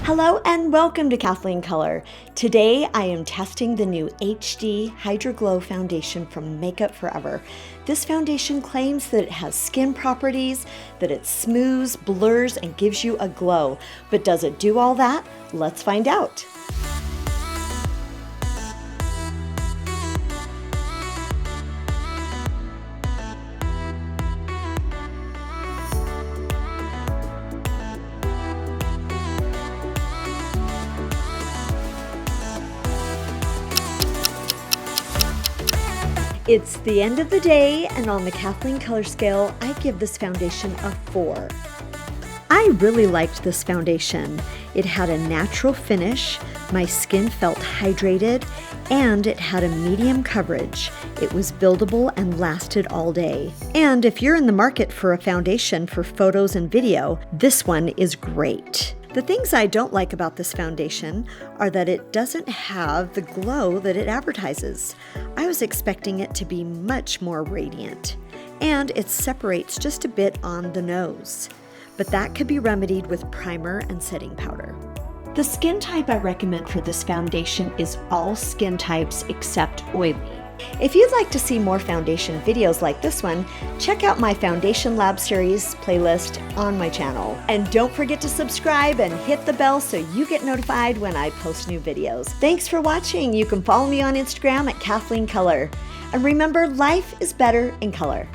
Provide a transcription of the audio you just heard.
Hello and welcome to Kathleen Color. Today I am testing the new HD Hydra Glow Foundation from Makeup Forever. This foundation claims that it has skin properties, that it smooths, blurs, and gives you a glow. But does it do all that? Let's find out. It's the end of the day, and on the Kathleen Color scale, I give this foundation a 4. I really liked this foundation. It had a natural finish, my skin felt hydrated, and it had a medium coverage. It was buildable and lasted all day. And if you're in the market for a foundation for photos and video, this one is great. The things I don't like about this foundation are that it doesn't have the glow that it advertises. I was expecting it to be much more radiant, and it separates just a bit on the nose. But that could be remedied with primer and setting powder. The skin type I recommend for this foundation is all skin types except oily. If you'd like to see more foundation videos like this one, check out my Foundation Lab series playlist on my channel. And don't forget to subscribe and hit the bell so you get notified when I post new videos. Thanks for watching. You can follow me on Instagram at Kathleen Color. And remember, life is better in color.